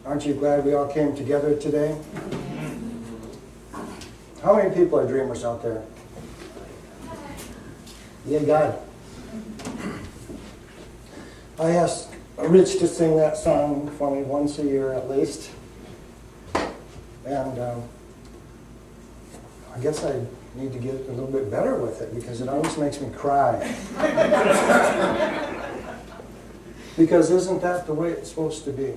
Aren't you glad we all came together today? How many people are dreamers out there? Yay, God. I ask Rich to sing that song for me once a year at least. And I guess I need to get a little bit better with it because it always makes me cry. Because isn't that the way it's supposed to be?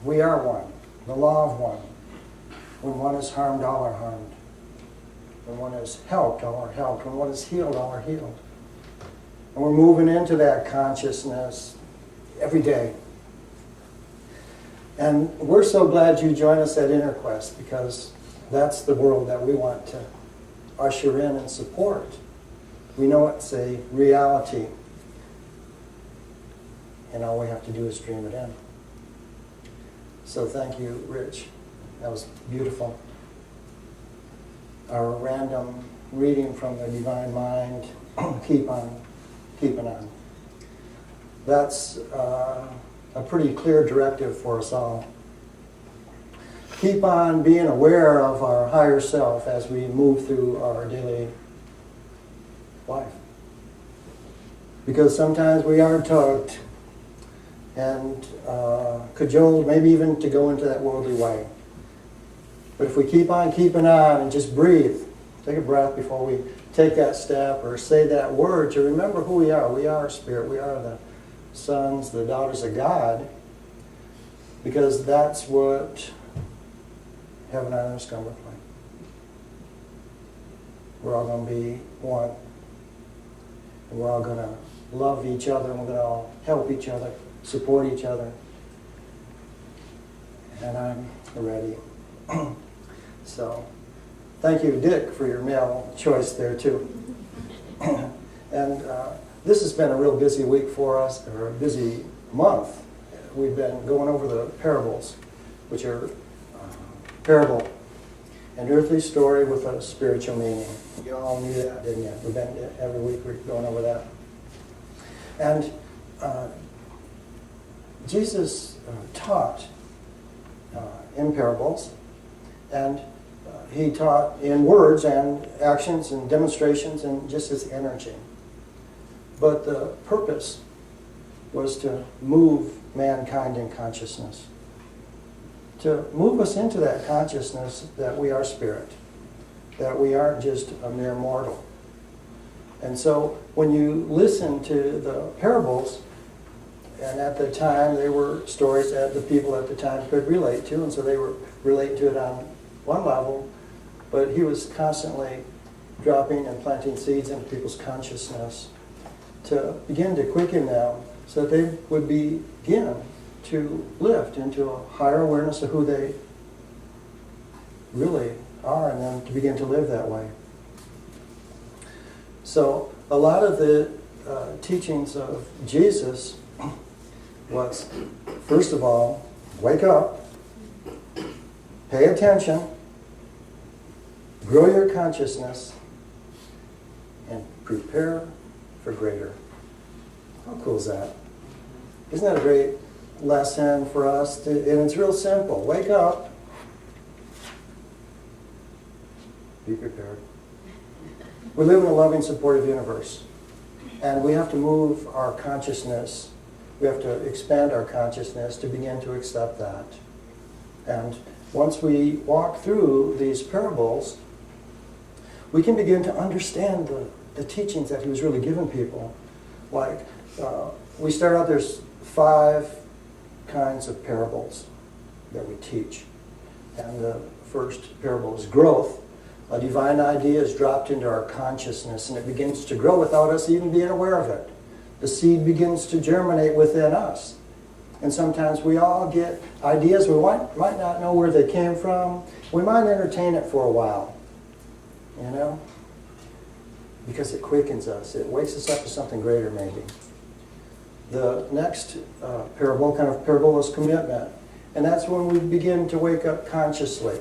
We are one. The law of one. When one is harmed, all are harmed. When one is helped, all are helped. When one is healed, all are healed. And we're moving into that consciousness every day. And we're so glad you join us at InnerQuest because that's the world that we want to usher in and support. We know it's a reality. And all we have to do is dream it in. So thank you, Rich. That was beautiful. Our random reading from the Divine Mind, keep on keeping on. That's a pretty clear directive for us all. Keep on being aware of our higher self as we move through our daily life. Because sometimes we are tugged and cajoled, maybe even to go into that worldly way. But if we keep on keeping on and just breathe, take a breath before we take that step or say that word to remember who we are. We are spirit. We are the sons, the daughters of God. Because that's what heaven on earth is going to look like. We're all going to be one. And we're all going to love each other, and we're going to all help each other, support each other. And I'm ready. So, thank you, Dick, for your male choice there, too. And this has been a real busy week for us, or a busy month. We've been going over the parables, which are parable, an earthly story with a spiritual meaning. You all knew that, didn't you? We've been every week we're going over that. And Jesus taught in parables, and he taught in words and actions and demonstrations and just his energy. But the purpose was to move mankind in consciousness. To move us into that consciousness that we are spirit, that we aren't just a mere mortal. And so when you listen to the parables, and at the time they were stories that the people at the time could relate to, and so they were relating to it on one level, but he was constantly dropping and planting seeds into people's consciousness to begin to quicken them so that they would begin to lift into a higher awareness of who they really are, and then to begin to live that way. So a lot of the teachings of Jesus was, first of all, wake up, pay attention, grow your consciousness, and prepare for greater. How cool is that? Isn't that a great lesson for us? And it's real simple. Wake up. Be prepared. We live in a loving, supportive universe. And we have to move our consciousness. We have to expand our consciousness to begin to accept that. And once we walk through these parables, we can begin to understand the teachings that he was really giving people. Like, we start out, there's 5 kinds of parables that we teach. And the first parable is growth. A divine idea is dropped into our consciousness, and it begins to grow without us even being aware of it. The seed begins to germinate within us. And sometimes we all get ideas, we might not know where they came from. We might entertain it for a while, you know, because it quickens us. It wakes us up to something greater, maybe. The next parable is commitment. And that's when we begin to wake up consciously.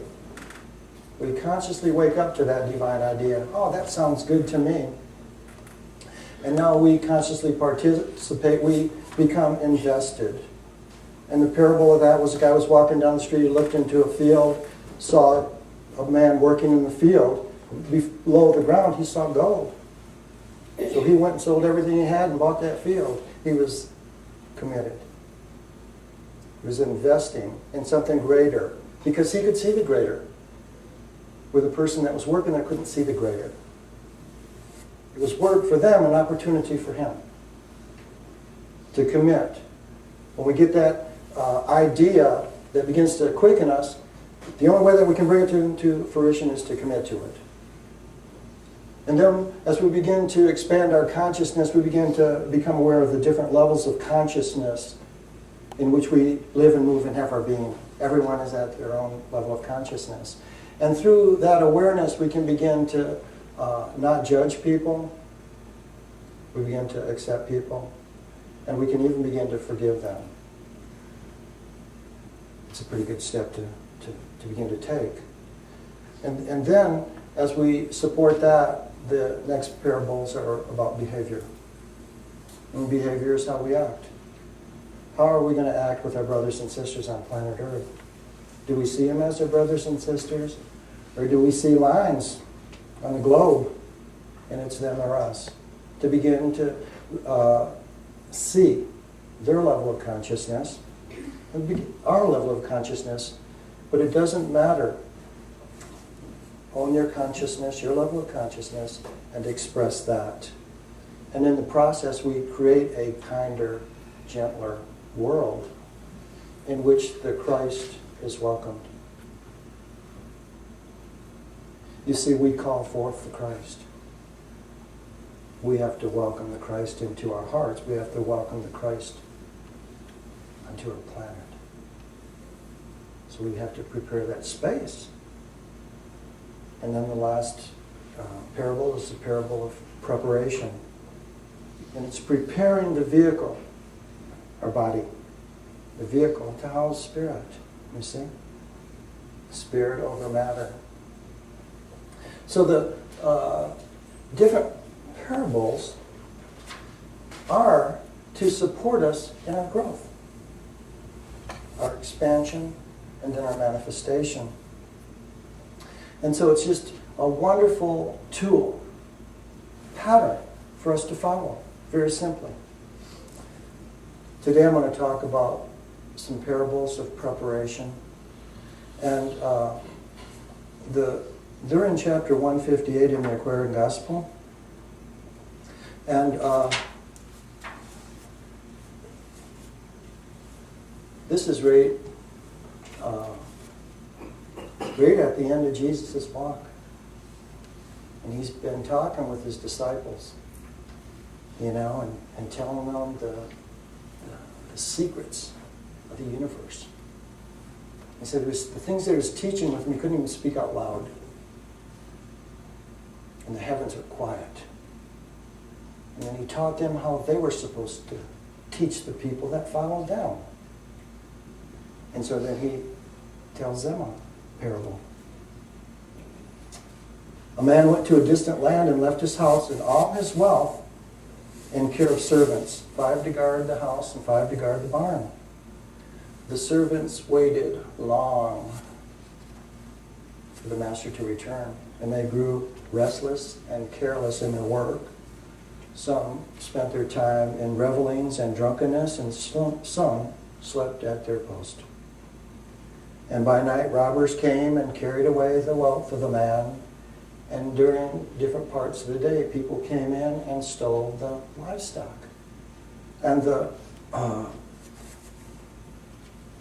We consciously wake up to that divine idea. Oh, that sounds good to me. And now we consciously participate. We become invested. And the parable of that was a guy was walking down the street, he looked into a field, saw a man working in the field. Below the ground, he saw gold. So he went and sold everything he had and bought that field. He was committed. He was investing in something greater because he could see the greater. Where the person that was working there couldn't see the greater. It was work for them, an opportunity for him to commit. When we get that idea that begins to quicken us, the only way that we can bring it to fruition is to commit to it. And then as we begin to expand our consciousness, we begin to become aware of the different levels of consciousness in which we live and move and have our being. Everyone is at their own level of consciousness. And through that awareness, we can begin to not judge people. We begin to accept people. And we can even begin to forgive them. It's a pretty good step to begin to take. And then, as we support that, the next parables are about behavior. And behavior is how we act. How are we going to act with our brothers and sisters on planet Earth? Do we see them as our brothers and sisters? Or do we see lines on the globe, and it's them or us? To begin to see their level of consciousness, and our level of consciousness, but it doesn't matter. Own your consciousness, your level of consciousness, and express that. And in the process, we create a kinder, gentler world in which the Christ is welcomed. You see, we call forth the Christ. We have to welcome the Christ into our hearts. We have to welcome the Christ onto our planet. So we have to prepare that space. And then the last parable is the parable of preparation. And it's preparing the vehicle, our body, the vehicle to house spirit. You see? Spirit over matter. So the different parables are to support us in our growth, our expansion, and then our manifestation. And so it's just a wonderful tool, pattern for us to follow, very simply. Today I'm going to talk about some parables of preparation. And they're in chapter 158 in the Aquarian Gospel. And this is right at the end of Jesus' walk. And he's been talking with his disciples, and telling them the secrets of the universe. He said it was the things that he was teaching with them, he couldn't even speak out loud. And the heavens are quiet. And then he taught them how they were supposed to teach the people that followed them. And so then he tells them a parable. A man went to a distant land and left his house and all his wealth in care of servants, 5 to guard the house and 5 to guard the barn. The servants waited long for the master to return, and they grew restless and careless in their work. Some spent their time in revelings and drunkenness, and some slept at their post. And by night robbers came and carried away the wealth of the man. And during different parts of the day, people came in and stole the livestock. And the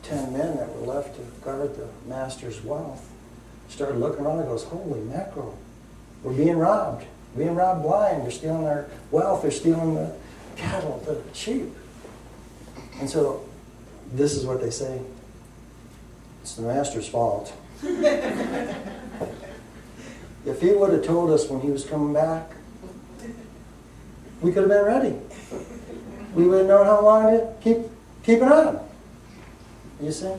10 men that were left to guard the master's wealth started looking around and goes, holy mackerel, we're being robbed. We're being robbed blind. They're stealing our wealth. They're stealing the cattle, the sheep. And so this is what they say. It's the master's fault. If he would have told us when he was coming back, we could have been ready. We would have known how long to keep it on. You see?